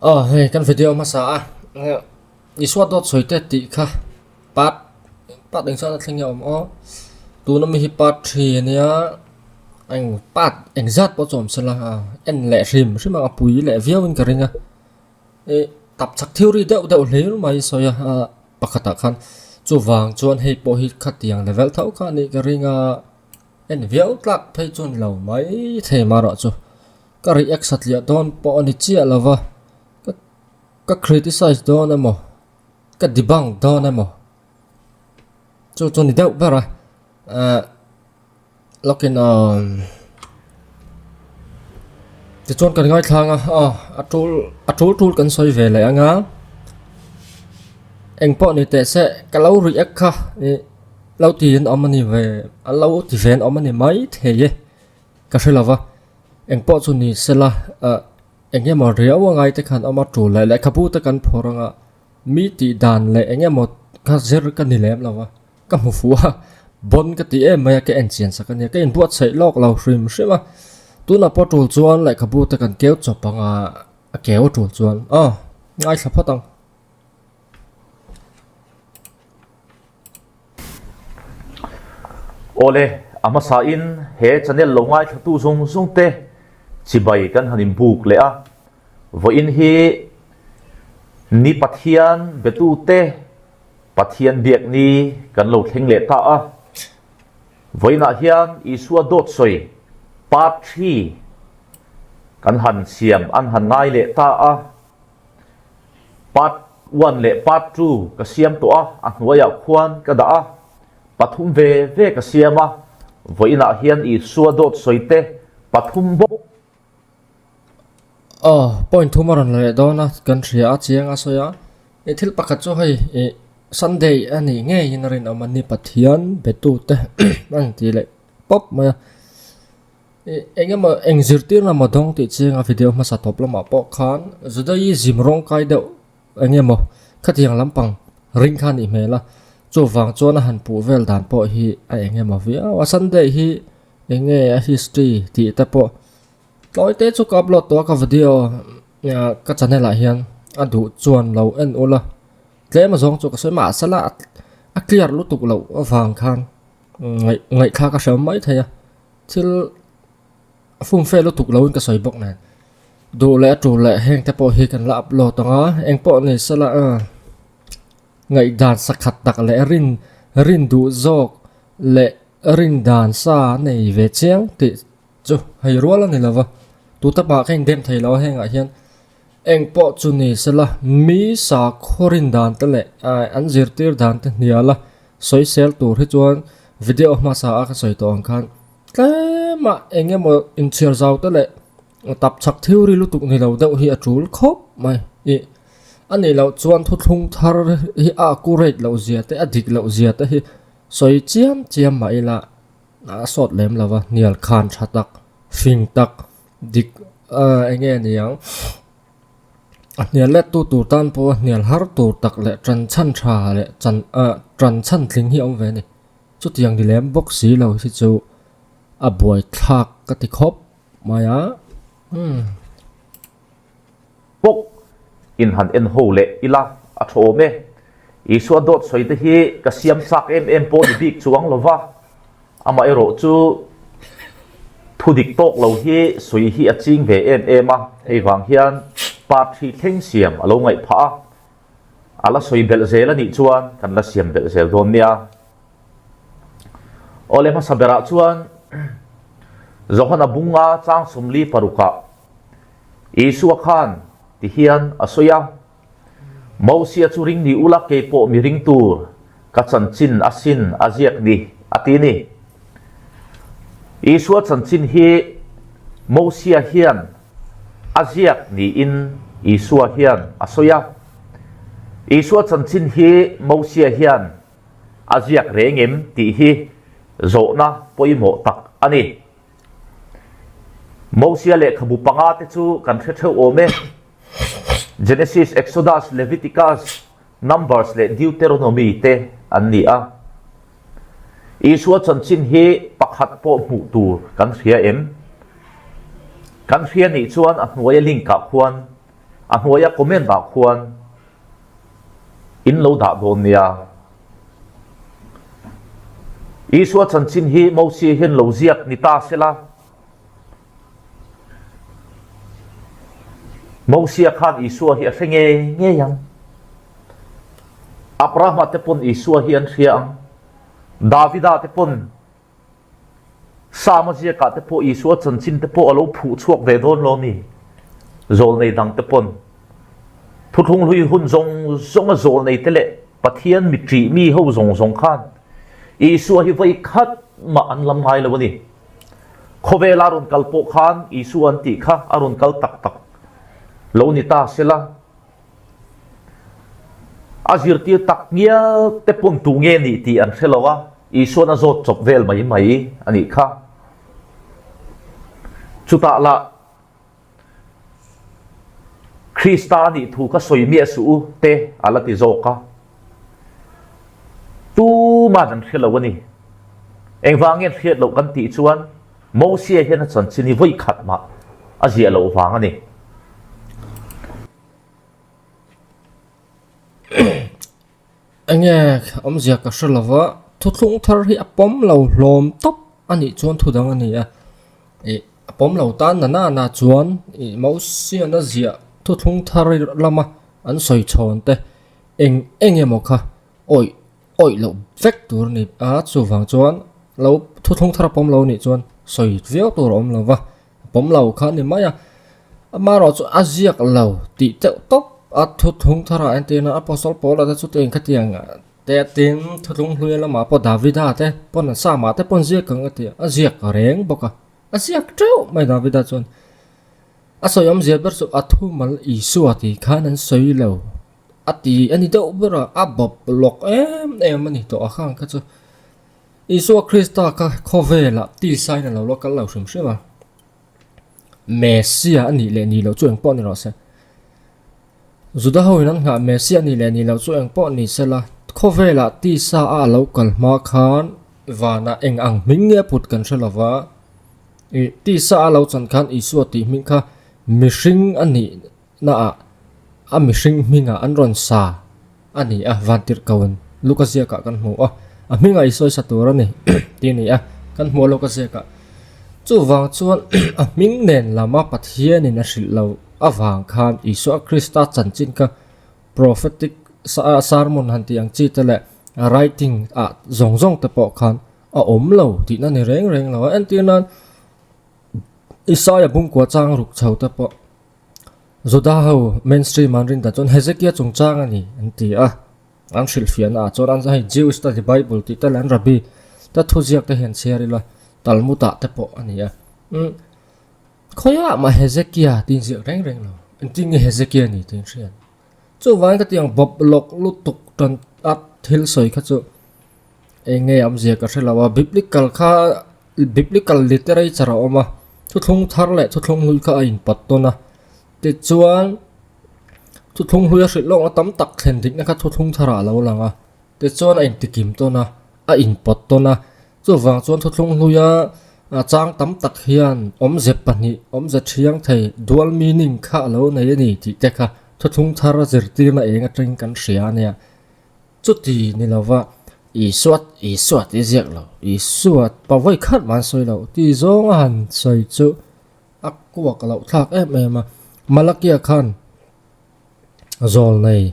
Hei, kan video masa iswa dot soite ti kha pat pat ding sa thling yom tu na mi hi pat thi nia anh pat anh zat po chom sala en le rim sima apui le viawin karinga e tap chak theory deuh deuh hle mai soya pakata khan chu wang chuan hei po hi khatiang level thau kha ni karinga en viau tlak phei chun lo mai the ma ro chu ka react satlia don po ani chia lova ka criticize don emo ka debunk don emo chu ni deuh bara lokin ti chon kan ngai thanga atul kan soi ve le anga eng po ni te se ka lo react kha ni lo ti an amani ve a lo ti ven amani mai the ye ka shelawa eng po chu ni sela enge mo ria wa ngai te khan ama tu le le khabu ta kan phoranga mi ti dan le enge mo ka zer kan ni lem lawa ka mu fuwa bon ka ti em maya ke enchian sakania ke in buat sai lok lo hrim shima tu na potul chuan le khabu ta kan keu chopanga a keu tul chuan ngai thla phatang ole ama sa in he channel lo ngai thatu zung te chibai kan hanin buk le a vo in hi ni pathian betu te pathian biak ni kan lo thleng le ta a voina hian isua dot soi part 3 kan han siam an han ngai le ta a part 1 le part 2 ka siam to a hnuaya khuan ka da a pathum ve ka siama voina hian isua dot soi te pathum bo point thumaran le dona kan thria chiang a soya e thil pakhat chu hei Sunday ani nge inarin amani pathian betu te ang ti le pop ma engema engzirtir na modong ti chinga video ma sa top lama po khan zudai zimrong kai de engemo khatiang lampang ring khan i mela chu wang chona han pu vel dan po hi a engemo vi a Sunday hi enge a history ti ta po loi te chu ka upload to ka video ka channel la hian adu chuan lo en ola tle ma zong chu ka soi ma sala a clear lu tuk lo awang khan ngai kha ka sem mai thaya thil fum fe lu tuk lo in ka soi bok na du le tu le heng te po hi kan la upload tanga eng po ni sala ngai dan sakhat tak le rin du zok le rin dan sa nei ve chiang ti chu hei ruala ni lawa tu ta ba khen dem thei lo heng a hian eng po chu ni sela mi sa khorin dan te le an zirtir dan te niala soi sel tur hi chuan video ma sa a ka soi tong khan ma enge mo in chir zau te le tap chak theory lu tuk ni lo deuh hi a tul khop mai ani lo chuan thu thlung thar hi accurate lo zia te adik lo zia te hi soi chiam mai la a sot lem lawa nial khan thatak fing tak dik enge niang nial le tu tan po nial har tu tak le tran chan tha le tran chan thling hi om ve ni chu tiang dilem box si lo si chu a boy thak ka ti khop maya bok in han en ho le ila a thome isua dot soi te hi ka siam sak em po ni bik chuang lova ama ero chu thudik tok lo hi soi hi aching ve em a hei wang hian part 3 thleng siam alo ngai pha ala soi bel zel ani chuan kan la siam bel zel don nia ole ma sabera chuan zohana bunga chang sumli paruka isua khan ti hian asoya mausia chu ring ni ula ke po mi ring tur ka chanchin asin aziak ni atini isua chanchin hi mausia hian aziak ni in isua hian asoya isua chanchin hi mausia hian aziak rengem ti hi zona poimo tak ani mausia le khabu panga te chu kan thetheu ome Genesis, Exodus, Leviticus, Numbers le Deuteronomy te anni a isua chanchin hi pakhat po mu tur kan ria em kan ria ni chuan a hnuai link ka khuan a hnuaia comment da khuan in lo da don nia Isua chan chin hi mo si hin lo ziak ni ta sela mo sia khan Isua hi a hrenge nge yang Abraham te pon Isua hi an thiang Davida te pon Samazia ka te po Isua chan chin te po alo phu chuak ve don lo mi zol nei dang te pon thu thung hui hun zong zong a zol nei te le pathian mi tri mi ho zong zong khan Isua hi vai khat ma an lam ngai lo ni khovela ron kalpo khan Isu an ti kha arun kal tak tak lo ni ta sela azir ti tak nia te pon tu nge ni ti an hrelowa Isu na zot chop vel mai mai ani kha chuta la Kristani thu ka soimi su te alati zoka tu ma dan khelo ni engwangen khiat lo kan ti chuan mo sia hian chan chini voi khat ma azia lo wang ani Enge omzia ka shralawa thutlung thar hi apom lo hlom top ani chuan thudang ani a apom lo tan na chuan mo sia na zia thutlung thar lama an soi chon te enge mo kha oi lo vek tur ni a chu wang chuan lo thutlung thar pom lo ni chuan soi veo tur om lo wa pom lo kha ni maya ama ro chu aziak lo ti te top a thutlung thar antina apostle paul a chu teng khatiang te tin thutlung hlui lama po davida te pon sa ma te pon zia kang ati aziak reng boka aziak treu mai davida chuan asoi om zia ber su athu mal Isu ati khan an soi lo ati ani to bera abob lok em ani to akhang ka chu Isu Krista ka khovela ti sai na lo lokal lo shim shima Mesia ani le ni lo chuang po ni ro se zuda hoinan nga Mesia ni le ni lo chuang po ni sela khovela ti sa a local ma khan wana eng ang minge put kan shalawa ti sa a lo chan khan Isu ti min kha mishing ani na a mishing minga an ron sa ani a vantir kawan lukasia ka kan mu a minga isoi satura ni ti ni a kan mu lukasia ka chu wang chuan a ming nen lama pathian in a hril lo awang khan Isu Krista chanchin ka prophetic sermon han tiang chi tele writing a zong te po khan a om lo ti na ni reng lo an ti nan Isaiah bung kwa chang ruk chau te po zoda ho mainstream an rin da chon Hezekiah chung chang ani an ti a an hril fian a chon an hai Jewish study Bible ti te lan rabi ta thuziak te hen cherila talmuta te po ani a khoya ma Hezekiah tin zi reng lo an ting Hezekiah ni tin rian chu wang ka tiang bob lok lutuk ton at thil soi kha chu enge am zia ka hrelawa biblical literature oma thutlung thar le thutlung hlui kha in pattona te chuan thutlung hlui a hrit long a tam tak thlen dik na kha thutlung thara lo langa te chuan a in tikim tona a in pattona chu wang chuan thutlung hlui a chang tam tak hian om zep pani om za thiang thei dual meaning kha lo nei ani ti te kha thutlung thar a zirtir na enga tring kan hria nia chuti ni lova Isuat iziak lo Isuat pawai khat man soi lo ti zong han soi chu akwak lo thak em Malakia khan zol nei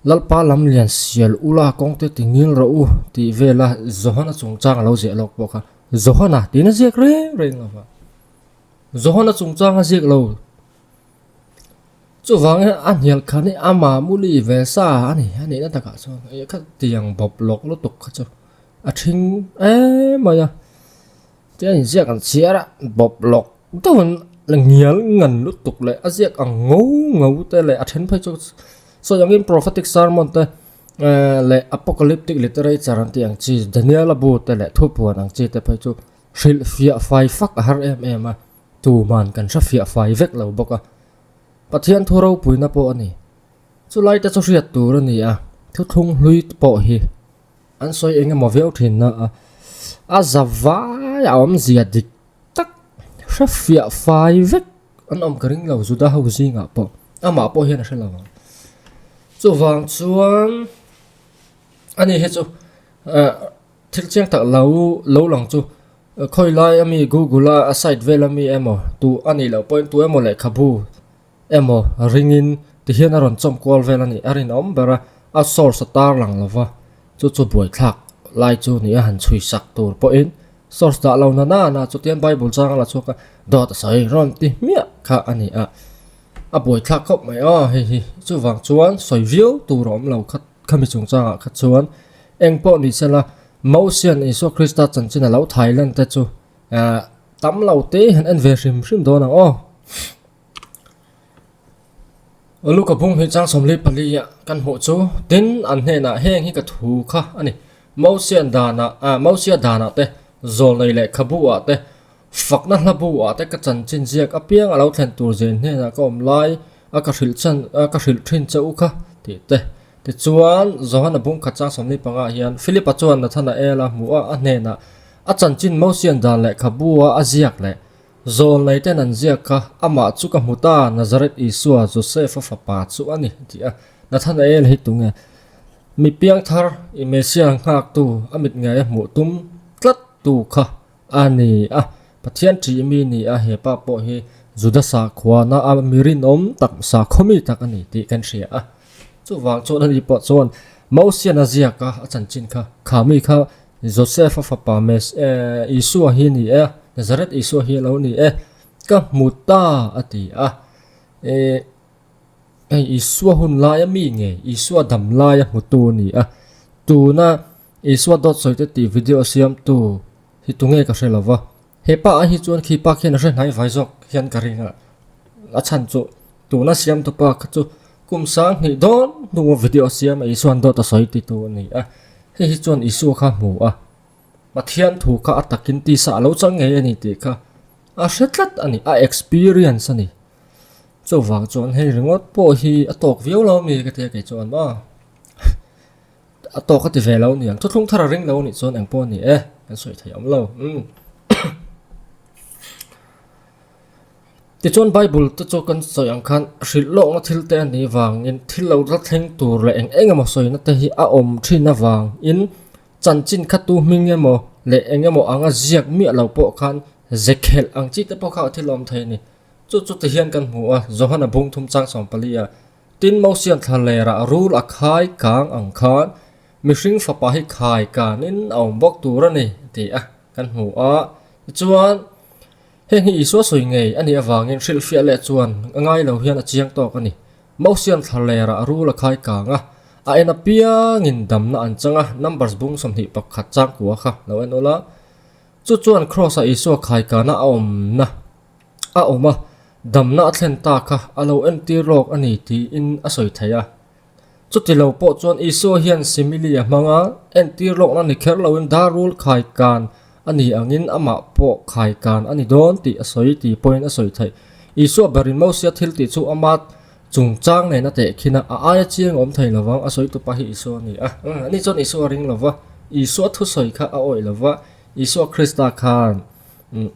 lalpa lam lian sial ula kong te tingil ro u ti vela zohana chung chang lo je lok bo kha zohana tin ziak reng lo zohana chung chang a ziak lo chu wang an hial khan ama muli ve sa ani na ta ka so e kha tiang bob lok lo tuk kha chu a thing maya te an ziak an chiara bob lok ton ngial ngan lu tuk le aziak ang ngau te le athen phai chu so yang in prophetic sermon te le apocalyptic literature an tiang chi Daniel abu te le thupuan ang chi te phai chu hril fia fai fak har em tu man kan sha fia fai vek lo boka pathian thuro puina po ani chu lai ta chu riat tur ani a thuthung hlui po hi an soi enge mo veu thin na a zawa ya om zia dik tak sha fia fai vek an om kering lo zuda ho zinga po ama po hian a hrelo chu wang chuan ani he chu thil chiang tak lo lang chu khoi lai ami google a site vel ami emo tu ani lo point tu emo le khabu emo ringin ti hian a ron chom kwal vel ani arin om bera a source tar lang lova chu buai thak lai chu ni a han chui sak tur po in source da lo na chu tian bible chang la chu ka dot sai ron ti mia kha ani a buai thak khop mai hi chu wang chuan soi view tu rom lo khat khami chung changa khat chuan eng po ni sala Mosian iso Krista chanchin alo Thailand te chu tam lo te han an ve rim do na luka bung hi chang somli palia kan ho chu tin an he na heng hi ka thu kha ani Mosian dana te zol nei le khabu a te fakna hlabu a te ka chanchin ziak apiang alo thlen tur zen he na ka om lai a ka hril thin chau kha ti te chuan zohan bung khacha somni panga hian Philip chuan na thana ela mu a hne na a chanchin Mosian dan le khabua a ziak le zol nei ten an ziak kha ama chu ka muta Nazareth Isua Joseph fa pa chu ani ti a na thana el hi tunge mi piang thar i Mesia ngak tu amit ngai mu tum tlat tu kha ani a pathian tri mi ni a he pa po hi Judasa khwana a mirin om tak sa khomi tak ani ti kan ria a chu wang chu ani po chuan Mosian azia ka chanchin kha khami kha Joseph fa pa mes Isua hi ni Nazareth Isua hi lo ni ka muta ati Isua hun la ya mi nge Isua dam la ya mutu ni tu na Isua dot soite ti video siam tu hi tunge ka hrelawa he pa hi chuan khi pa khen re nai vai jok hian ka ringa a chan chu tu na siam tu pa kha chu kum sang ni don nu video siam Isuan dot a soite tu ni hi chuan Isu kha mu mathian thu kha atakin ti sa lo chang nge ani ti kha a hretlat ani a experience ani chu wang chuan hei ringot po hi atok viau lo mi ka te ke chuan ba atok ka ti ve lo ni ang thuthung thara ring lo ni chuan ang po ni kan soi thai am lo ti chuan Bible te chu kan soi ang khan hril lo na thil te ani wang in thil lo ra thleng tur le ema soi na te hi a om thina wang in chanchin khatu ming emo le engemo anga ziak mi lo po khan zekhel ang chi te po kha thilom thai ni chu te hian kan mu zohana bung thum chang som palia tin Mosian thalera rul a khai kang ang khan mihring fa pa hi khai kan in aum bok tur ani ti kan mu chuan heng hi Isu soi ngei ani awangin hril fia le chuan angai lo hian a chiang to kani Mosian thalera rul a khai kang a ena piang in damna an changa numbers bung som hi pakhat chang kuwa kha lo en ola chuan cross a Isu khai kana a oma damna thlen ta kha alo en ti rok ani ti in a soi thaya chuti lo po chuan Isu hian similia manga en ti rok na ni kher lo in darul khai kan ani angin ama po khai kan ani don ti a soi ti point a soi thai Isu barin Mosia thil ti chu amat chung chang nei na te khina a chiang om thai lawang a soi tu pa hi Isu ni ani chon Isu ring lawa Isu thu soi kha a oi lawa Isu Krista khan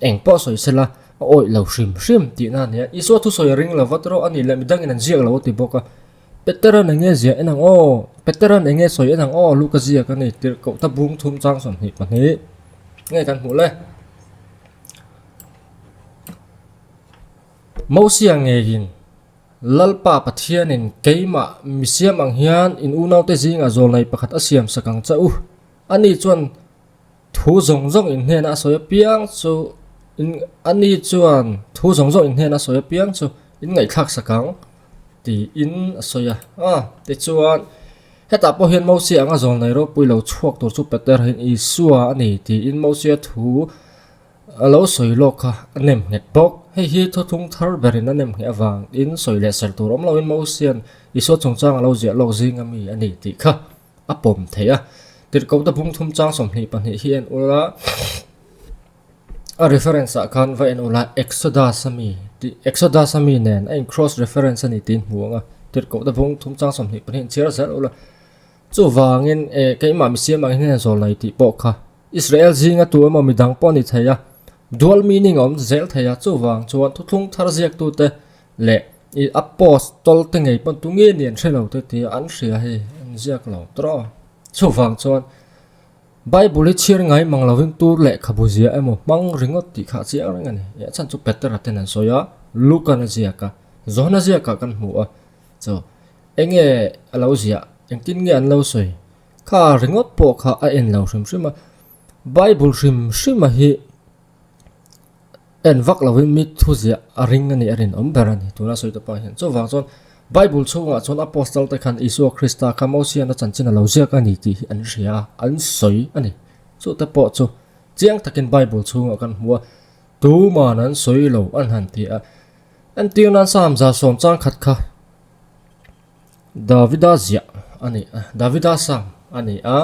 eng po soi sela a oi lo hrim ti na ne Isu thu soi ring lawa tro ani le midang in an ziak lo ti boka petera na nge zia enang petera na nge soi enang luka zia ka nei tir ko ta bung thum chang som hi pa ni nge kan hu le Mosia nge hin lalpa pathian in keima misiam ang hian in unaw te zinga zol nei pakhat asiam sakang chau ani chuan thu zong in hena soya piang chu in ani chuan thu zong in hena soya piang chu in ngai thak sakang ti in soya te chuan heta po hian Mosia anga zol nei ro puilo chuak tur chu Peter hin Isua ani ti in Mosia thu alo soi lo kha anem net bok hi thothung thar berin anem he awang in soi le sel tur om lo in Mosian Isu chungchang alo zia lok zing ami ani ti kha apom theya tir ko ta bung thum chang som hi pan hi hian ula a reference a khan va en ula Exodus ami nen in cross reference ani tin huanga tir ko ta bung thum chang som hi pan hin chira sel ula chu wangin keima mi siam ang hen zol nai ti po kha Israel zinga tu mo midang po ni thaya dual meaning om zel thaya chu wang chuan thuthung thar ziak tu te le i apostol te ngei pon tu nge nian thelo te ti an ria hi an ziak lo tro chu wang chuan Bible chir ngai manglovin tur le khabuzia emo mang ringot ti kha chiang rang ani ya chan chu peter aten an soya luka na ziaka zona ziaka kan mu a cho enge alo zia engtin nge an lo soi kha ringot po kha a en lo rim rim Bible rim hi en vak lovin mi thu zia a ring ani arin om berani tuna soi ta pa hian cho wang chon Bible chunga chon apostol te khan Isu Krista kamosia na chanchin lo zia ka ni ti an ria an soi ani chu ta po chu chiang takin Bible chunga kan hua tu ma nan soi lo an han ti a an tiu nan sam za som chang khat kha Davida zia ani Davida sam ani a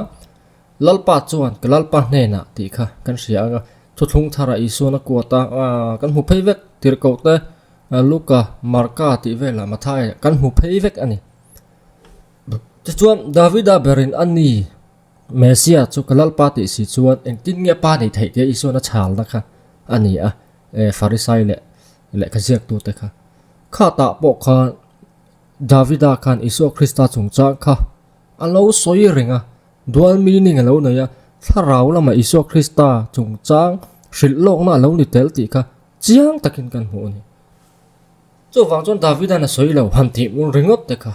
lalpa chuan kalalpa hne na ti kha kan ria nga thuthung thara Isu na kuata kan hu phei vek tir ko te Luka Marka ti vela mathai kan hu phei vek ani chuan Davida berin ani Mesia chu kalal pa ti si chuan engtin nge pa ni thei te Isu na chal na kha ani a Farisai le khaziak tu te kha ta po kha Davida khan Isu Krista chungcha kha alo soi ringa dual meaning alo na ya tharau lama Isu Krista chungchang shilok na lo ni tel ti kha chiang takin kan hu ni chu wang chon Davida na soi lo han ti mun ringot te kha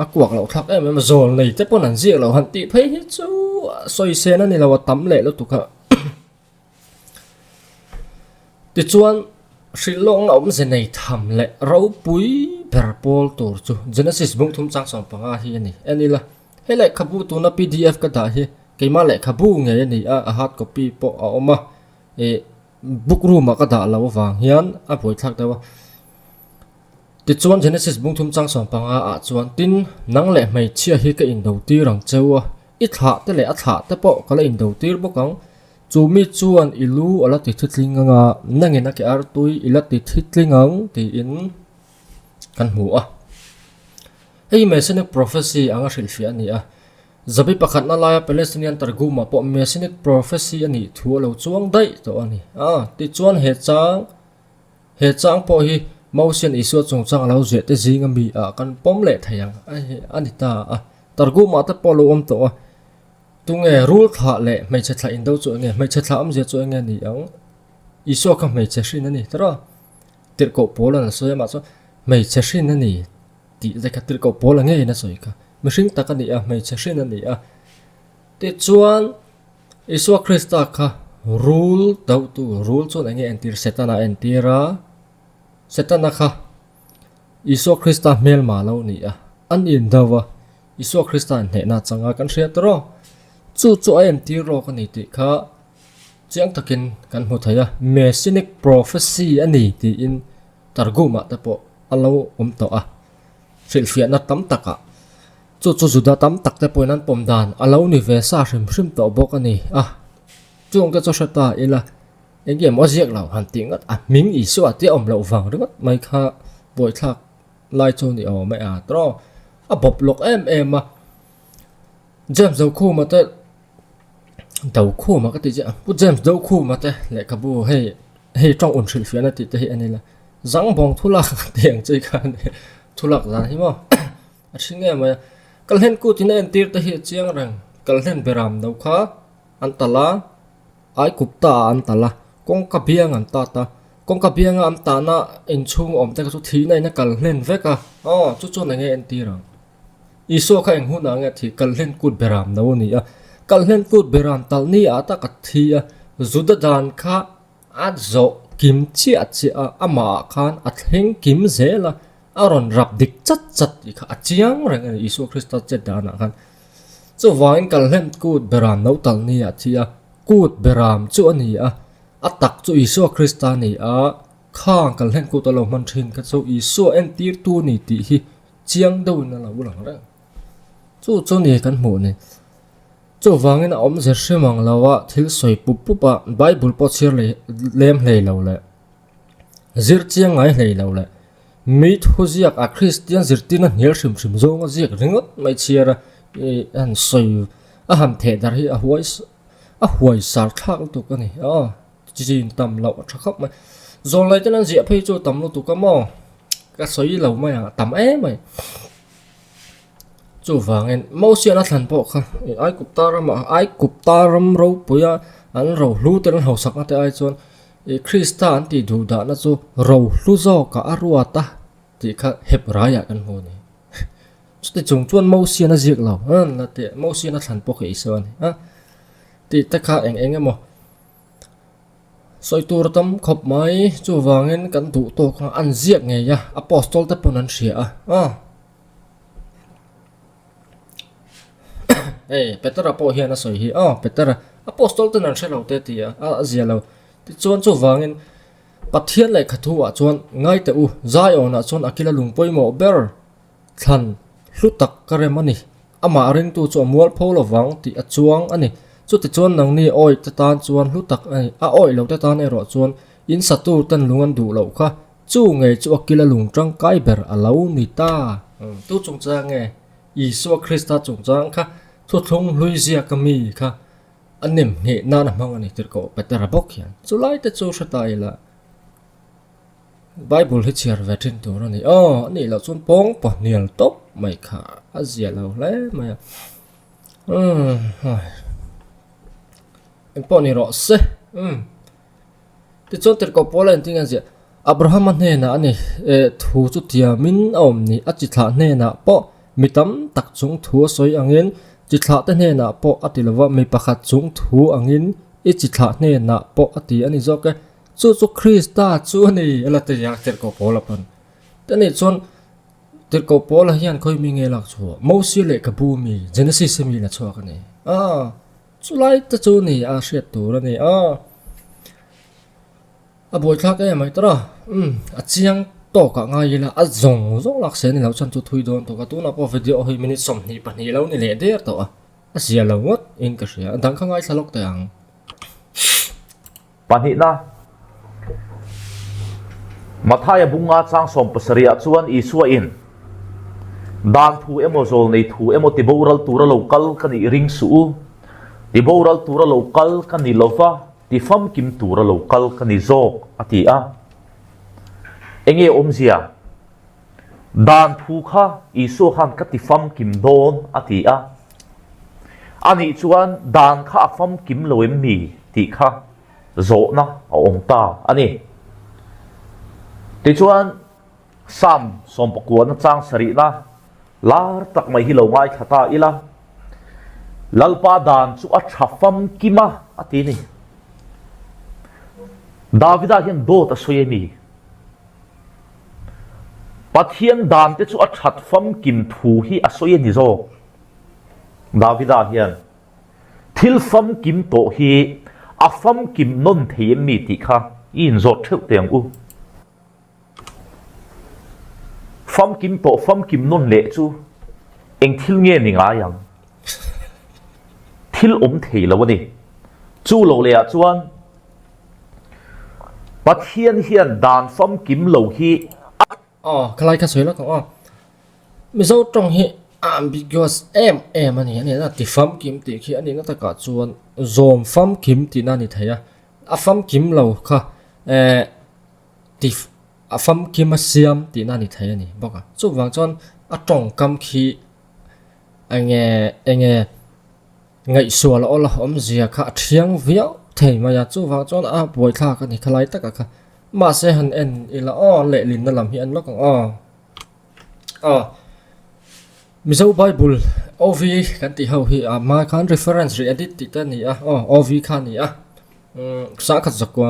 a kuak lo thak em zol nei te pon an ziak lo han ti phei hi chu soi se na ni lo tam le lo tu kha ti chuan shilong na om se nei tham le ro pui perpol tur chu Genesis bung thum chang som panga hi ani anila hele khabu tu na PDF ka da hi keima le khabu nge ani a hard copy po a oma book room ka da lo wang hian a poi thak da wa ti chuan Genesis bung thum chang som panga a chuan tin nang le mai chia hi ka in do ti rang chewa I tha te le a tha te po ka le in do tir bokang chu mi chuan ilu ala ti thitling nga nangena ke ar tui ila ti thitling ang ti in kan hu a hei messianic prophecy anga rilfi ani a zabi pakhat na laya Palestinian targuma po messianic prophecy ani thu lo chuang dai to ani ti chuan he chang po hi Mausian Isu chungchang lo je te jinga mi a kan pom le thayang ani ta targuma te polo om to tunge rule tha le mai che thla in do chu nge mai che thla am je chu nge ni ang Isu ka mai che shin ani tara tir ko pola na so ma so mai che shin ani ti ze ka tir ko pola nge na soi ka mishing ta ka ni a mai che shin ani a ti chuan Isu Krista ka rule do tu rule chu nge entir setana entira setana kha Isu Krista mel ma lo ni a an in dawa Isu Krista ne na changa kan ria tro chu ai ti ro ka ni ti kha chiang takin kan hu thaya messianic prophecy ani ti in targuma ta po alo to a filfia na tam taka chu juda tam tak te poinan pomdan alo ni ve sa hrim to bok ani chung ka cho shata ila enge mo ziak lo han tingat ming Isu ati om lo wang ringot mai kha boi thak lai chu ni o mai tro bob lok em James do khu ma te đầu khu mà cái gì bu James đầu khu mà te lại cả bu hay trong ổn xử phía này thì thế này là răng bong thu lạc tiền chơi cả này thu lạc ra thế mà xin nghe mà cái lên cụ thì nên tiền tới hiện chiang rằng cái lên beram đâu khá anh ta là ai cúp ta anh ta là con cà biang anh ta con cà biang anh ta na in chung om te cái số thí này nó cái lên vét chút này nghe anh tiền rồi Isu ka enghu na nga thi kalhen kut beram no ni kalhen kut beram tal ni ata ka thi zuda dan kha zo kim chi ama khan atheng kim zela aron rap dik chat kha achiang rang Isu Krista che dana khan chu wain kalhen kut beram no tal ni thia kut beram chu ani atak chu Isu Krista ni khang kalhen kut lo man thin ka chu Isu en tir tu ni ti hi chiang do na la ulang ra chu ni kan mu ni chu wangin om je hrimang lawa thil soi pupa Bible po chir le lem hlei lo le zir chiang ngai hlei lo le mi thu ziak a Christian zirtina hnial hrim zong ziak ringot mai chiara an soi ham the dar hi a huai sar thak tu ka ni chỉ tầm lậu chắc khóc mày rồi lấy cho nên dễ phê cho tầm luôn tụ cá mò cái sấy lẩu mày à tầm é mày chú vàng em mau xia nó thành bộ khá ai cụp ta ra mà ai cụp ta ram râu bây giờ anh râu lú tên hậu sắc nó ai chọn Krista anh thì đủ đã nó cho râu lú do cả arua ta thì khá hẹp raya kan hồ này thì chúng chuan mau xia nó diệt lẩu là thì mau xia nó thành bộ cái sơn á thì tất cả anh em mà soi tu tâm khop mai chú vàng em kan tụ to khang ăn diệt nghe ya apostol ta pun an xia Peter apo hian a soi hi Peter apostol ten an shelo te ti a zialo ti chuan chu wangin pathian lai khathu a chuan ngai te u zai ona chuan akila lungpoi mo ber than hlutak karemani ama ring tu chu mual pholo wang ti a chuang ani chu ti chuan nang ni oi ta tan chuan hlutak ani a oi lo ta tan e ro chuan in satu tan lungan du lo kha chu nge chu akila lungtang kai ber alo ni ta tu chung cha nge Isu Krista chung chang kha thu thung luizia kami kha anem he na na mang ani tir ko Peter bok hian chulai te chu satai la Bible hi chiar vetin tu ro ni ani la chun pong pa nial top mai kha azia lo le mai en poni ro se ti chon tir ko polen tinga je Abraham ne na ani thu chu tia min om ni achi thla ne na po mitam tak chung thu soi angin chỉ thả tên này na po ati lova mi pakhat chung thu angin i chỉ thả này na po ati ani zo ke chu Krista chu ni ala te yak ter ko pola pan tên này chon ter ko pola hian khoi mi nge lak chu Moses le ka bu mi Genesis mi la chu ka ni chu lai ta chu ni a hriat tu ra ni a boi thak e mai tra a chiang to ka ngai la a zong lak se ni lo chan chu thui don to ka tu na po video hi minute som ni pa ni lo ni le der to a sia lo wat in ka sia dang kha ngai salok tang pan hi na mathaya bunga chang som pasaria chuan isua in dan thu emozol nei thu emoti boral tura local kani ring su ti boral tura local kani lofa ti fam kim tura local kani zok ati a enge omzia dan thu kha isu khan ka ti fam kim don ati a ani chuan dan kha fam kim loem mi ti kha zo na ong ta ani ti chuan sam som pakuan chang sari na lar tak mai hi lo ngai khata ila lalpa dan chu a tha fam kima ati ni Davida hian do ta soyemi Pathian dan te chu a that fam kim thu hi a soye ni zo Davida hian thil fam kim to hi a fam kim non theim mi ti kha in zo theu teng u fam kim to fam kim non le chu eng thil nge ni nga yang thil thei lo ni chu lo le a chuan Pathian hian dan fam kim lo hi khlai ka soi la ko mi zo tong hi ambiguous em ani na ti fam kim ti khi ani na ta ka chuan zom fam kim ti na ni thaya a fam kim lo kha ti a fam kim a siam ti na ni thaya ni boka chu wang chon a tong kam khi enge ngai sual ola om zia kha thiang viau thei ma ya chu wang chon a boi thla ka ni khlai ta ka ma se han en ila le lin na lam hi an lo kang mi zo Bible OV kan ti ho hi ma kan reference re edit ti ta ni OV khan ni sa khat zakwa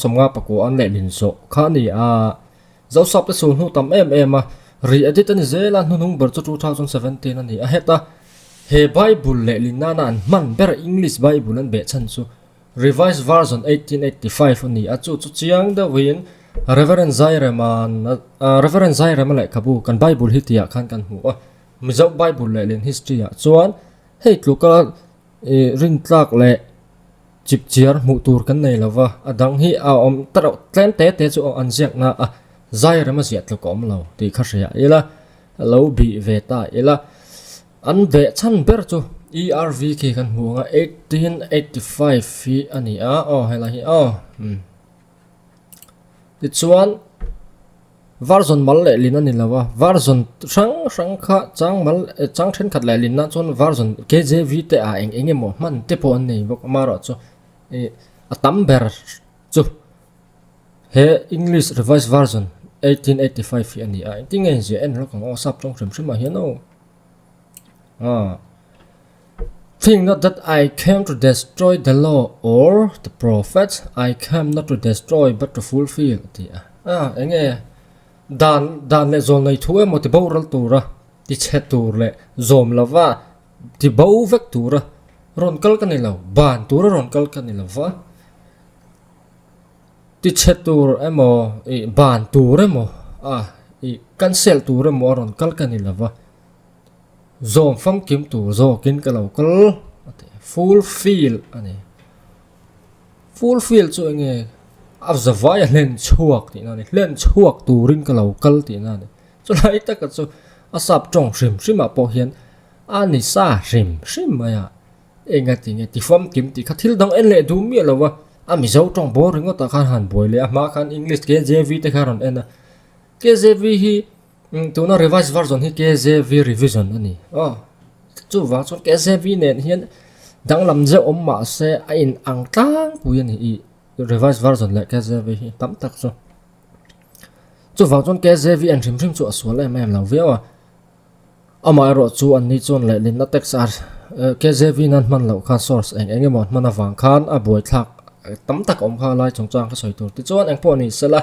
somnga pako an le lin so kha ni zo sap ta sun hu tam em re edit ani zela nung ber 2017 ani heta he Bible le lin na an man ber English Bible an be chan chu Revised version 1885 ani chu chiang da win Reverend Zaire ma le kabu kan Bible hi tia khan kan hu mi zo Bible le len history chuan hei tluka ring tlak le chip chiar mu tur kan nei lawa adang hi om taro tlen te chu an ziak na Zaire ma ziat lo kom lo ti kha ria ila lo bi ve ta ila an ve chan ber chu ERV ki kan hmu nga 1885 hi ani a hay la hi ti chuan version mal le lin ani lawa version sang kha chang then khat le lin na chon version KJV te a emo man te po an nei bok maro chu a tam ber chu he English revised version 1885 hi ani a ting en je en ro kong o sap chong shrim ma hian o think not that I came to destroy the law or the prophets. I came not to destroy but to fulfill. Enge dan le zon nei thue mo ti boral tura ti che tur le zom lava ti bo vek tura ron kal kan lo ban tura ron kal kan lova ti che tur emo I ban tur emo I cancel tur emo ron kal kan lova zom fam kim tu zo kin ka lo kal fulfill ani fulfill chu nge avzavaya len chuak ti na ni len chuak turin ka lo kal ti na ni chu lai ta ka chu asap chong shrim a po hian ani sa shrim ma ya enga ti nge ti fam kim ti khathil dang en le du mi lo wa ami zo chong bo ringo ta khan han boi le ma khan English KJV te kharon ena KJV hi tuna revised version hi KJV revision ani chu wa chu KJV ne hian dang lam je ma se a in ang tang puyan hi revised version le KJV hi tam tak chu wa chu KJV an thim chu aswal le mai lam vewa amai ro chu an ni chon le lin na texar KJV nan man lo kha source enge mon man awang khan a boi thak tam tak kha lai chong chang ka soi tur ti chuan ang po ni sela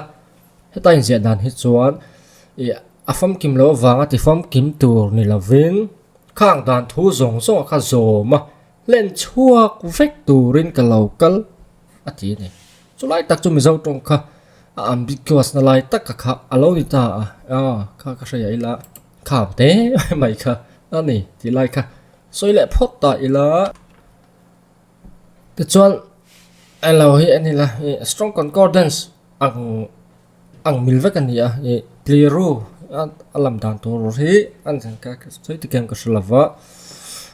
hetain zia dan hi chuan afam kim lo wanga ti fam kim tur ni lovin khang dan thu zong kha zoma len chuak vek turin ka local ati ni chu lai tak chu mi zo tong kha ambiguous na lai tak kha alo ni ta kha sha ila kha te mai kha ani ti lai kha soi le phot ta ila ti chuan alo hi ani la strong concordance ang milvek ani clearu alam dan tur hi an ka soi ti kem ka shlava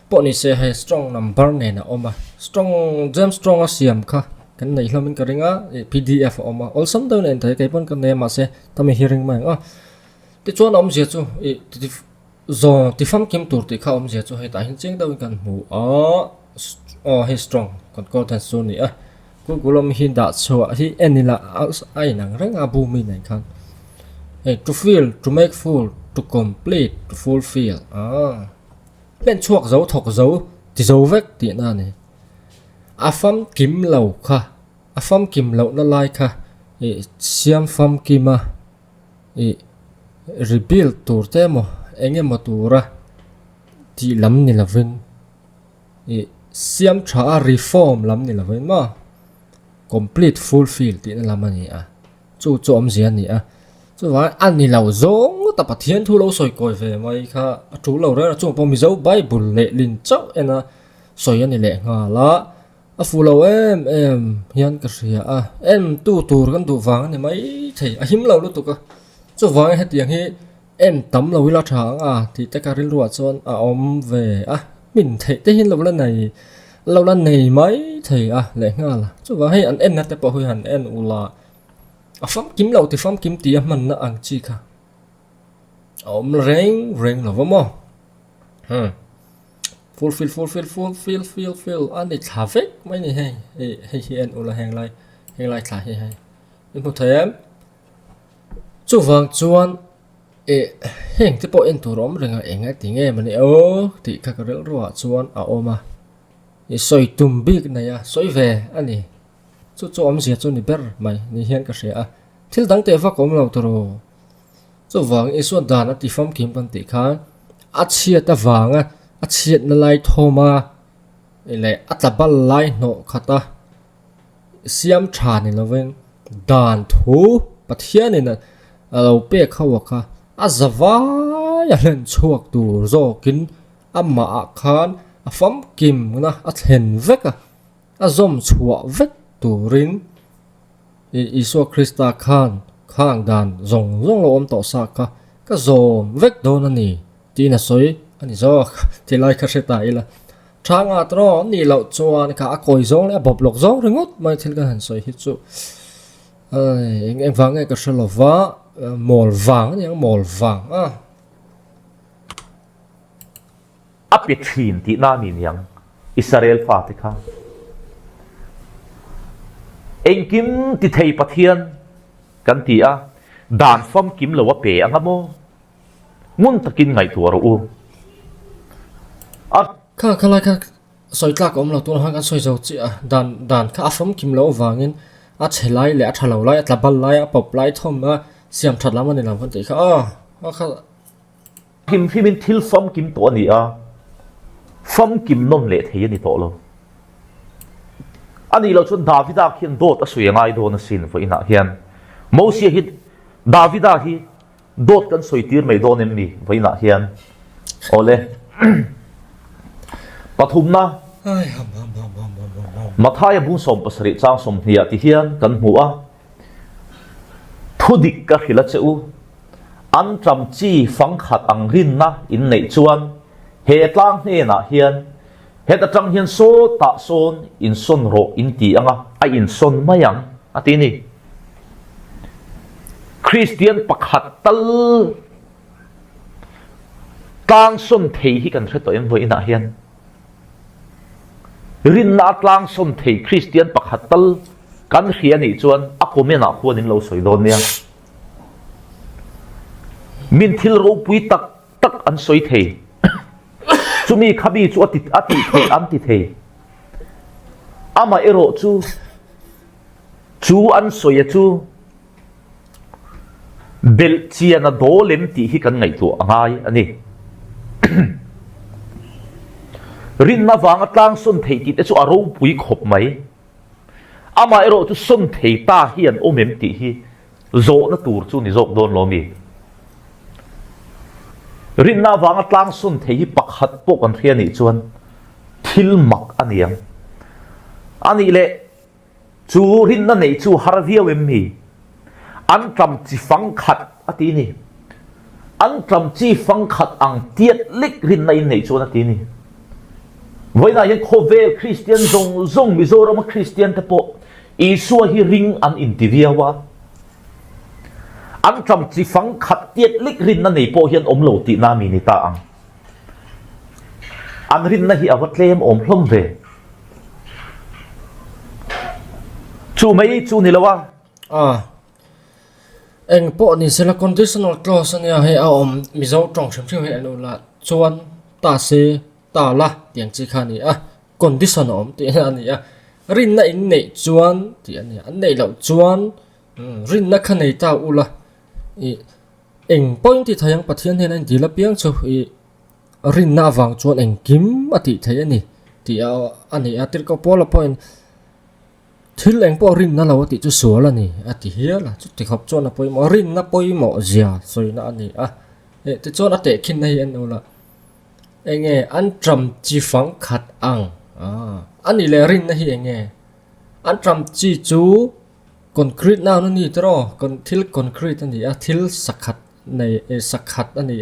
po ni se hai strong number ne na oma strong jam strong asiam kha kan nei hlomin ka ringa PDF oma also down en thai kai pon kan ne ma se tami hearing mai ti chuan om je chu zo ti fam kim tur ti kha om je chu hai ta hin cheng daw kan mu he strong concordance so ni kulom hin da so hi enila ai nang rang abu mi nei khan to feel to make full to complete to fulfill len chuak zo thok zo ti zo vek ti na ni afam kim lo kha afam kim lo na lai kha siam fam kima rebuild tur te mo enge mo tura ti lam ni lavin siam tha reform lam ni lavin ma complete fulfill ti na lam ani chu om zian ni chu wa an ni lo zong ta pathian thu lo soi koi ve mai kha thu lo ra chu po mi zo bible le lin chau ena soi ani le nga la a fu lo em hian ka ria em tu tur kan du wang ni mai thei a him lo lu tu ka chu wang he tiang hi em tam lo ila thang ti ta ka ril ruwa chon om ve min thei te hin lo la nei mai thei le nga la chu wa he an en na te po hui han en ula afam kim lo ti fam kim ti man na ang chi kha om reng lo mo fulfill ani thafek mai ni hey en ula heng lai thla he in po them chu wang chuan heng te po en turom renga enga tinge mani ti kha ka rel ruwa chuan oma soi tum big na ya soi ve ani chu om zia chu ni ber mai ni hian ka hria thil dang te va kom lo toro chu wang isu dan ti fam kim kan ti khan achia ta wanga achiat na lai thoma le atlabal lai no khata siam tha ni loven dan thu pathian in lo pe khawa kha azawa ya len chuak tu zo kin amma khan afam kim na athen veka azom chua vek turin iso krista khan khang dan zong lo om to sa ka zom vek don ani ti na soi ani zo ti lai kha se ta ila thang at ro ni lo chuan ka koi zong le bob lok zong ringot mai thil kan han soi hi chu eng wang ka shalova mol wang ni mol wang api thin ti na min yang Israel fa te kha engkim ti thei pathian kan ti a dan fam kim lo wa pe angamo mun takin ngai tu ro u a kha lai ka soi tlak om lo tu han kan soi zo chi a dan kha afam kim lo wangin a chelai le a thalo lai a tlabal lai a pop lai thom a siam that lam ani lam kan ti kha kha kim phimin thil fam kim to ni a fam kim nom le thei ni to lo ani lo chun davida khian dot a suya ngai do na sin fo ina hian mosia hit davida hi dot kan soitir mai do nem ni fo ina hian ole pathumna mathaya bu som pasari chang som hia ti hian kan mu a thudik ka khila cheu an tram chi phang khat ang rin na in nei chuan he tlang hne na hian he ta tang hian so ta son in son ro in ti anga a in son mayang atini Christian pakhat tal tang son thei hi kan threto em voi na hian rin na tlang son thei Christian pakhat tal kan khia ni chuan a komena khuan in lo soi don nia min thil ro pui tak an soi thei chumi khabi chu ati thei am ti thei ama ero chu an soya chu bel chiana do lem ti hi kan ngai tu angai ani rin na wang atlang sun thei ti te chu aro pui khop mai ama ero chu sun thei ta hian omem ti hi zo na tur chu ni zok don lo mi rin na wang atlang sun thei hi pakhat po kan thia ni chuan thil mak aniang ani le chu rin na nei chu harviau em mi an tram chi phang khat ati ni an tram chi phang khat ang tiat lik rin na in nei chu na ti ni voina yen khovel Christian zong mizoram Christian te po isua hi ring an intiviawa an tram chi phang khat tiat lik rin na nei po hian om lo ti na mi ni ta ang an rin na hi awatlem om hlom ve chu mai chu ni lawa eng po ni sela conditional clause ania he a om mizo tong chem chem he anu la chuan ta se ta la tiang chi khani condition om ti ani rin na in nei chuan ti ani an nei lo chuan rin na kha nei ta ula i eng point ti thayang pathian hen an dila piang chu i rin na wang chuan eng kim ati thai ani ti ani atir ko pola point thil eng po rin na lo ti chu sual ani ati hiala chu ti khop chuan a poi mo rin na poi mo zia soina ani ti chuan ate khin nei an ula enge an tram chi phang khat ang ani le rin na hi enge an tram chi chu concrete na no ni tro kon thil concrete ani thil sakhat nei sakhat ani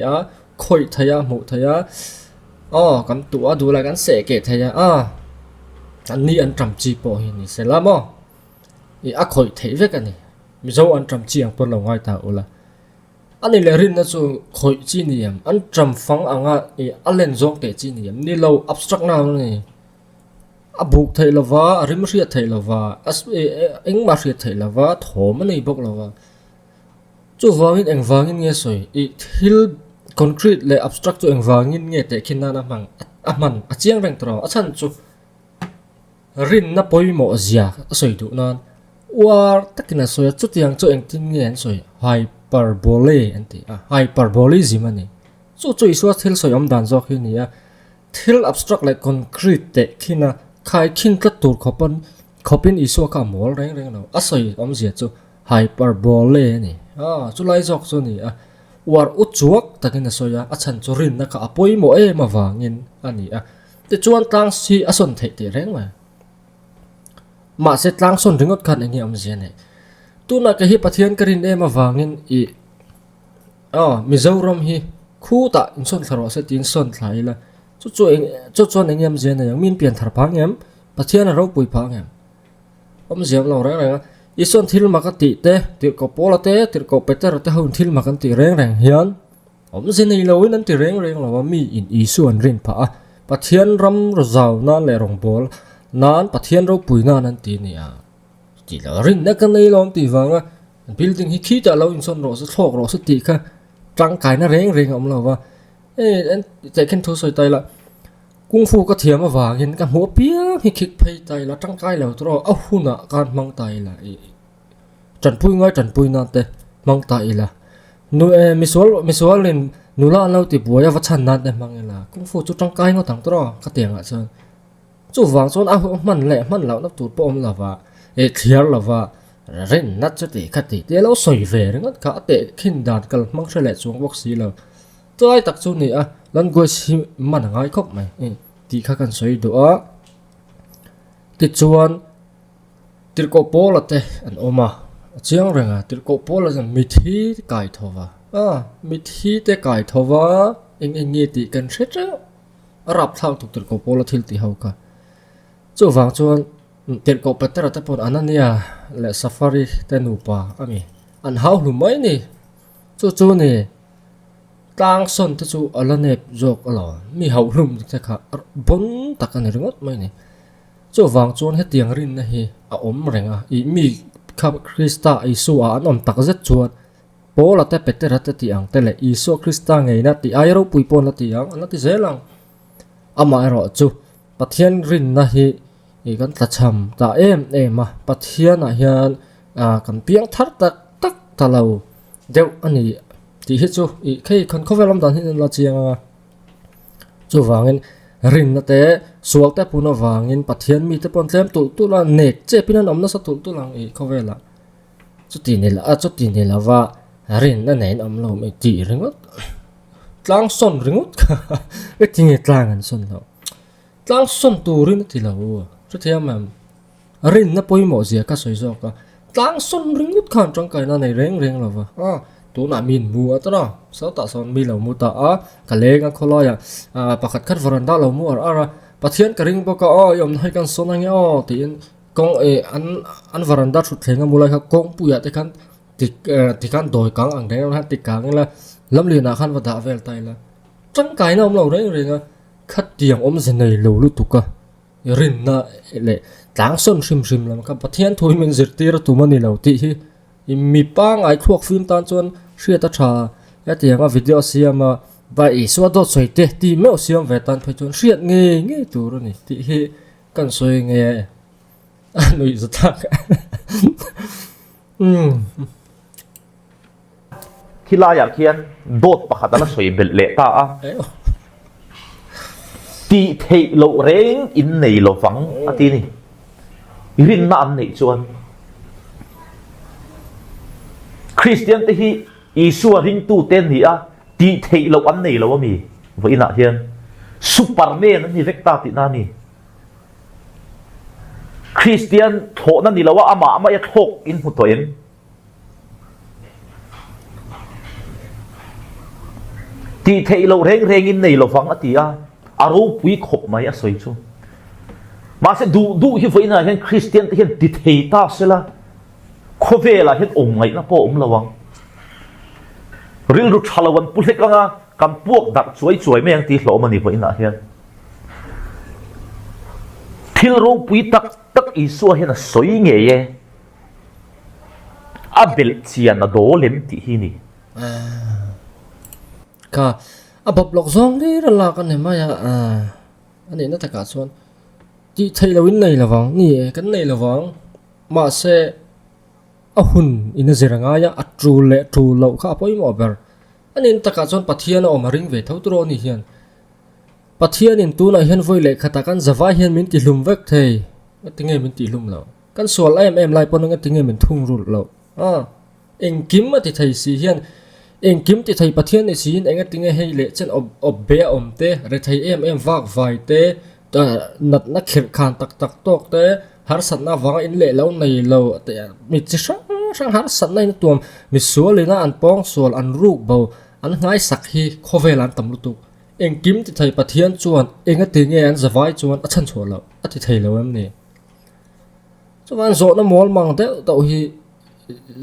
khoi thaya mu thaya kan tu du la kan se ke thaya an ni an tram chi po hi ni selamo i khoi thei ve kan ni mi zo an tram chi ang por lo ngai ta ula ani le rin na chu khoi chi ni am an tram phang anga alen zong te chi ni am ni lo abstract na ni abuk thei lova rim ria thei lova eng ma ria thei lova thom nei bok lova chu wangin eng wangin nge soi i thil concrete le abstract chu eng wangin nge te khinna na mang man achiang reng tro achan chu rin na poi mo zia soi du nan war takina soya chu tiang chu eng tin ngen soi hyperbole anti hyperbolism ani chu isu thil soi om dan jok hi ni thil abstract like concrete te khina khai khin tla tur khopin isu ka mol reng no asoi om zia chu hyperbole ni chu lai jok chu ni war uchuak takina soya achan chu rin na ka apoi mo ma wangin ani te chuan tang si ason thei te reng ma se tlang son ringot khan engi am zia ne tu na ka hi pathian karin ma wangin mizoram hi khu ta in son tharo se tin son thlai la chu anh em zen này min pian thar phang em pathian ro pui phang em ziam lo reng ison thil makati te tir ko pola te tir ko peter te hun thil makanti reng hian zen nei lo in ti reng lo mi in isu an rin pha pathian ram ro zaw na le rong bol nan pathian ro pui na nan ti ni a ti lo rin na kan nei lom ti wanga building hi khi ta lo in son ro sa thok ro sa ti kha trăng cái nó reng lo wa en te ken thu soi tai la kung fu ka thiam wa wangin ka mo pia hi khik phei tai la trăng cái lo tro a huna kan mang tai la trần pui na te mang tai la nu misol len nu la lo ti buaya wa chan na te mang la kung fu chu trăng cái ngo tang tro ka tiang a chon chu wang chon a man lo na tu pom la wa clear la wa ren nat chu ti khati te lo soi ve ringot ka te khin dan kal mang sele chung bok si lo toi tak chu ni a lan go si man ngai khop mai ti kha kan soi do a ti chuan tir ko pola te an oma chiang renga tir ko pola jam mi thi kai thowa mi thi te kai thowa eng nge ti kan se cha rap thang tu tir ko pola thil ti hau ka chu wang chuan tir ko peter ta pon anania le safari te nu pa ami an hau lu mai ni chu ni tang son te chu alane jok alo mi hau lum te kha bon tak an ringot mai ni chu wang chuan he tiang rin na hi a om renga I mi kha krista isu a an om tak zet chuan pola te peter ta ti ang te le isu krista ngei na ti ai ro pui pon la ti ang an ti zelang ama ro chu pathian rin na hi kan ta cham ta ma pathian a hian kan piang thar tak talo deu ani ti hi chu khei kan khovelam dan hin la chiang chu wangin rin na te sual te puna wangin pathian mi te pon tlem tu la nek che pinan omna sa tu lang khovela chu ti ni la wa rin na nei om lo me ti ringot tlang son ringot e tinge tlang an son lo tlang son tu rin ti lo chu thiam am rin na poi mo zia ka soi zo ka tlang son ringut khan trong kai na nei reng lo wa tu na min mu atra sa ta son mi lo mu ta ka le nga kholo ya pakhat khat varanda lo mu ara pathian ka ring bo ka yom hai kan son ang ti in kong an varanda thu thenga mulai kha kong pu ya te kan ti kan doi kang ang deng ha ti kang la lam li na khan wa da vel tai la trong kai na om lo reng khat tiang om zen nei lo lu tu ka rin na le tlang son sim lam ka pathian thui min zir tir tu mani lo ti hi mi pa ngai thuak film tan chon hria ta tha ya tianga video siama ba I swa do soi te ti me siam ve tan phai chon hriat nge tu ro ni ti hi kan soi nge anui zatak khila ya khian dot pakhat ala soi bel le ta ti thei lo reng in nei lo wang ati ni rin na an nei chuan Christian te hi isu ring tu ten ni ti thei lo an nei lo mi wa ina hian superman ni vekta ti na ni Christian tho na ni lo ama ya thok in hu to en ti thei lo reng in nei lo wang ati aro pui khop mai a soi chu ma se du hi wa ina hian Christian te hian ti thei ta sela khovela het om ngai na po om lawang ril ru thalawan pulek anga kam puak dak chuai meng ti hlo mani po ina hian thil ro pui tak isu hian a soi nge ye a bel chian a do lem ti hi ni ka abab lok zong ni ra la kan ne ma ya ani na ta ka chuan ti thei lo in nei lawang ni kan nei lawang ma se ahun ina ziranga ya atru le tu lo kha poi mo ber anin taka chon pathian o maring ve thau tro ni hian pathian in tu na hian voi le khata kan zawa hian min ti hlum vek thei tinge min ti hlum lo kan sol em lai pon nga tinge min thung rul lo eng kim ma ti thei si hian eng kim ti thei pathian ni sin enga tinge hei le chen ob be om te re thei em wak vai te ta nat na khir khan tak tok te har sat na wang in le lo nei lo te mi chi sang har sat na in tuam mi sual le na an pong sual an ruk bo an ngai sak hi khovel an tam lu tu eng kim ti thei pathian chuan enga ti nge an zawai chuan a chan chho lo a ti thei lo em ni chuan zo na mol mang deuh to hi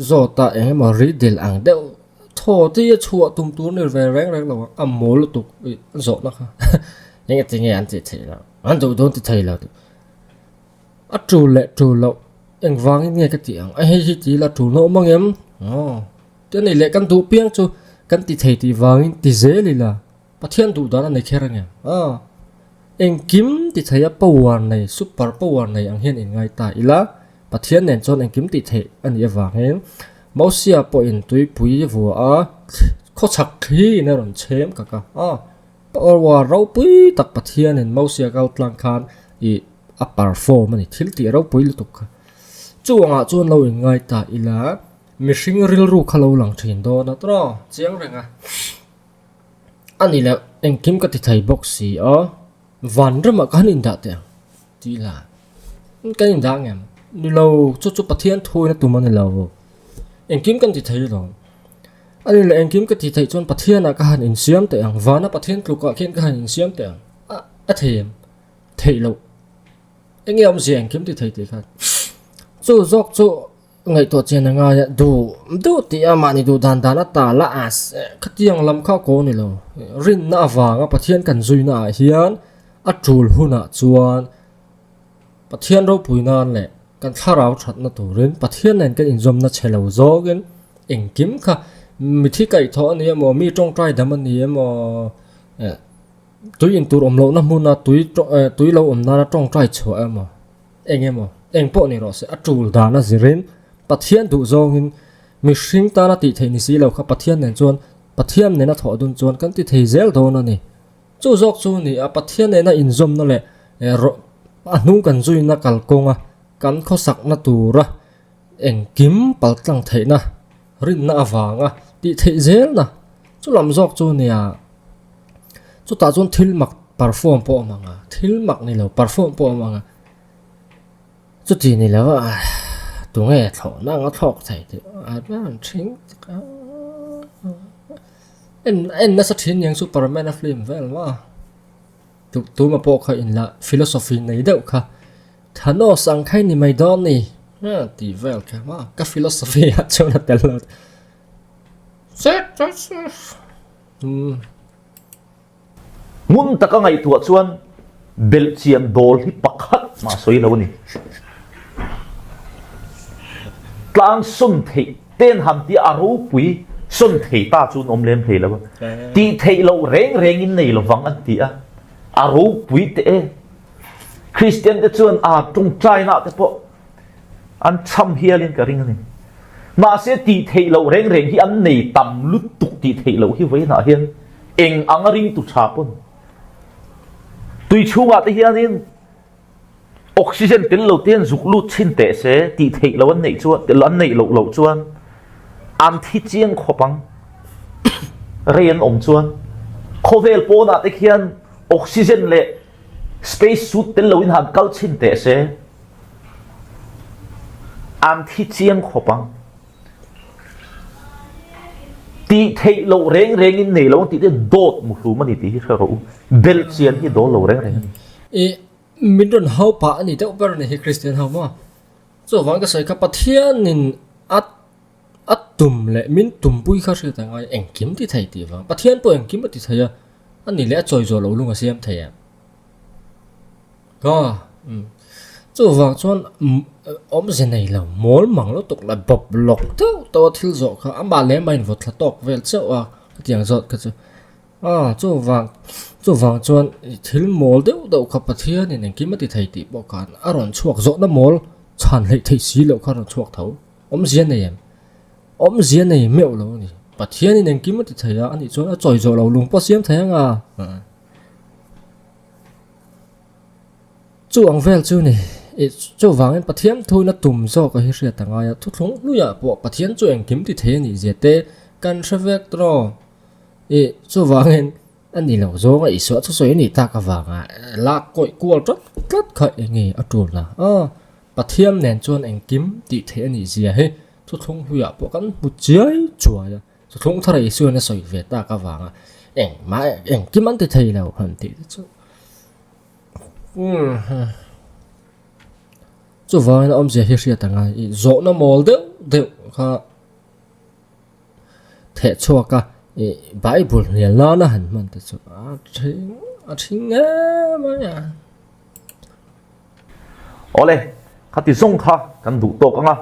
zo ta eng ma ri dil ang deuh tho ti chua tum tur ni ve reng reng lo a mol tuk zo na kha enga ti nge an ti thei lo an do don ti thei lo a tru le tru lo eng wang nge ka ti ang a hi ti la tru no mang em te nei le kan tu piang chu kan ti thei ti wang ti zeli la pathian du dana nei kherang em eng kim ti thaya power nei super power nei ang hian in ngai ta ila pathian nen chon eng kim ti thei ani awang em mausia po in tui pui vu a kho chak khi na ron chem ka power wa ro pui tak pathian en mausia kal tlang khan I a perform ani thil ti ro pui lu tuk kha chuanga chon lo in ngai ta ila mishing ril ru khalo lang thin do na tro chiang renga ani la eng kim ka ti thai box si van rama kan in da te ti la kan in da ngam ni lo chu pathian thoi na tuma ni lo eng kim kan ti thai lo ani la eng kim ka ti thai chon pathian a ka han in siam te ang vana pathian tlu ka khen ka han in siam te ang a them thei lo eng yom si eng kim ti thai te kha chu zok chu ngai to chen nga ya du ti ama ni du dan dan ta la as khatiang lam kha ko ni lo rin na awanga pathian kan zui na hian a tul huna chuan pathian ro puinan le kan tharau that na turin pathian nen kan inzom na chelo zogen eng kim kha mi thi kai tho ni mo mi tong trai dam ni mo tui in tur om lo na mu na tui lo om na tong trai cho mo eng po ni ro se a tul da na zirin pathian du zongin mi hring ta na ti thei ni si lo kha pathian nen chuan pathian nen a tho dun chuan kan ti thei zel do na ni chu zok chu ni a pathian nen a inzom na le a hnung kan zui na kal konga kan kho sak na tura eng kim pal tlang thei na rin na awanga ti thei zel na chu lam zok chu ni a chu ta chun thil mak perform po manga thil mak ni lo perform po manga chu ti ni lo tu nghe thọ na ngó thọ thầy thì bạn chính en nó sẽ thiên yang Superman film vậy mà tu mà bộ khai in là philosophy này đâu cả thà nó sang khai ni mày đó ni thì vậy cả mà các philosophy ở chỗ là tên là mun taka ngai tu chuan belchian dol hi pakhat ma soi lo ni tlang sun thei ten ham ti aro pui sun thei ta chun om lem thei lo ti thei lo reng in nei lo wang an ti a aro pui te Christian te chuan tung China te po an cham hialin ka ring ni ma se ti thei lo reng hi an nei tam lut tuk ti thei lo hi veina hian eng angaring tu chapon tui chunga te hianin oxygen tin lo ten zuk lut chin te se ti thei lo an nei chuan te lan nei lo chuan am thi chiang khopang rian om chuan khovel po na te khian oxygen le space suit ten lo in han kal chin te se am thi chiang khopang ti thei lo reng in nei lo ti te dot mu hlu mani ti hi ro bel chian hi do lo reng min ron hau pa ani te upar ni hi Christian hau ma so wang ka sai ka pathian nin at tum le min tum pui kha se ta ngai eng kim ti thai ti wang pathian po eng kim ti thai ya ani le choi zo lo lunga siam thai ya ka so wang chuan om ze nei lo mol mang lo tuk la bob lok to thil zo kha amba le main vot thla tok vel cheu a tiang zot ka chu chu wang chuan thil mol deuh kha pathian in eng kim ti thai ti bo kan aron chuak zo na mol chan lei thei si lo kha ron chuak tho om zian nei meu lo ni pathian in eng kim ti thai a ani chuan a choi zo lo lung po siam thai nga chu ang vel chu ni chu wang en pathian thui na tum zo ka hi ria tanga ya thu thlung lu ya po pathian chu eng kim ti thei ni zete kan shavek tro chu wang en ani lo zo nga iso chu soi ni ta ka wanga la koi kual tlat kha engi atul na pathian nen chuan eng kim ti thei ani zia he thu thlung hu ya po kan bu chiai chua ya thu thlung thara isu na soi ve ta ka wanga eng ma eng kim an ti thei lo han ti chu chu vai na om je hi ria tanga I zo na mol de kha the chua ka Bible ni la na han man te chu a thing ma ya ole khati zong kha kan du to kanga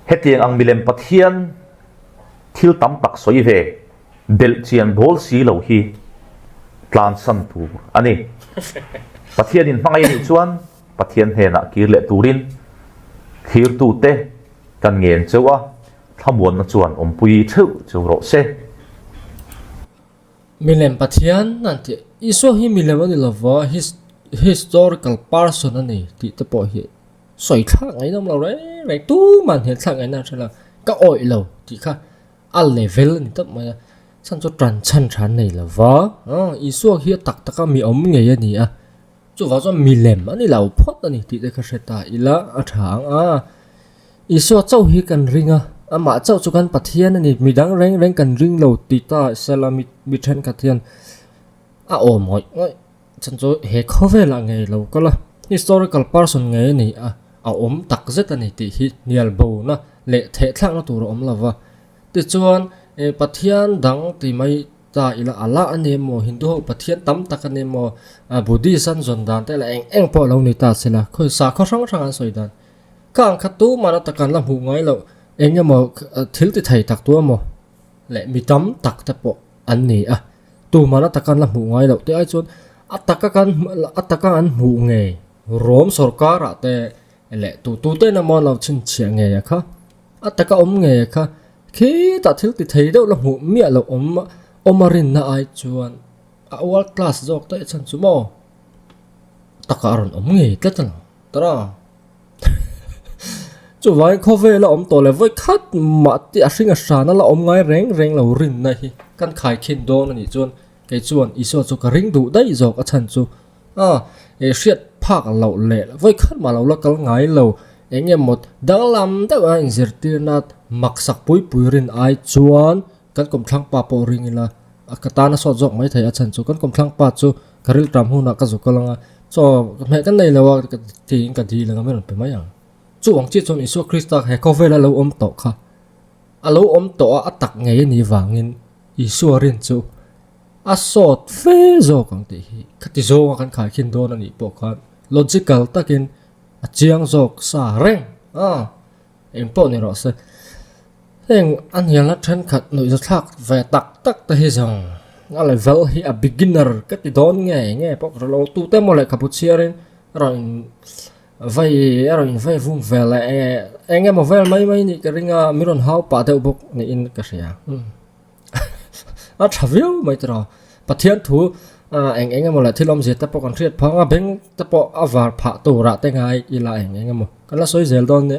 hetiang ang milem pathian thil tam tak soi ve bel chian bol si lo hi tlan san tu ani pathian in mangai ni chuan pathian he na kir le turin thir tu te kan ngen chewa thamuan na chuan ompui theu chu ro se milem pathian nanti iso hi milem ani lova historical person ani ti te po hi soi thak ngai nam lo re tu man he thak ngai na thela ka oi lo ti kha a level ni tap ma chan cho tran chan nei lova iso hi tak taka mi om nge ani a chu wa cho milem ani lau phot ani ti te kha seta ila a thang iso chau hi kan ringa ama chau chu kan pathian ani midang reng kan ring lo ti ta salami mi then ka thian a o moi chan cho he khove la nge lo kala historical person nge ni a om tak zet ani ti hi nial bo na le the thlang na tur om lawa ti chuan pathian dang ti mai ta ila ala ane mo hindu pathian tam tak ane mo buddhism zon dan te la eng po lo ni ta sela khoi sa kho sang an soi dan kang khatu mara takan la hu ngai lo enge mo thil ti thai tak tu mo le mi tam tak ta po an ni tu mara takan la hu ngai lo te ai chon ataka an hu nge rom sarkar te le tu te na mo lo chin chia nge ya kha ataka om nge kha khi ta thil ti thei do la hu mi lo omarin na ai chuan world class jok te chan chu mo takaron om nge te tan tara chu vai khove la om to le voi khat ma ti a singa sana la om ngai reng lo rin na hi kan khai khin do na ni chuan ke chuan iso chu ka ring du dai jok a chan chu riat phak lo le voi khat ma lo la kal ngai lo enge mot danglam ta in zirtir maksak pui rin ai chuan kan kom thlang pa po ring ila akatana so jok mai thai a chan chu kan kom thlang pa chu karil tram hu na ka zu kalanga so me kan nei lawa ti ka di langa men pe mai yang chu ang chi chon iso krista he kovela lo om to kha alo om to a tak ngei ni wangin iso rin chu a sot fe zo kang ti hi khati zo kan khai khin don ani po khan logical takin a chiang jok sa reng em po ni ro se heng an hian la then khat noi za thak ve tak ta hi jang a level hi a beginner ka ti don nge po lo tu te mo le kapuchiarin ron vai vung vela enge mo vel mai ni ka ringa miron hau pa te bok ni in ka sia a thavil mai tra pathian thu enge mo la thilom je ta po kan riat phanga beng ta po avar pha tu ra te ngai ila enge mo kala soi zel don ni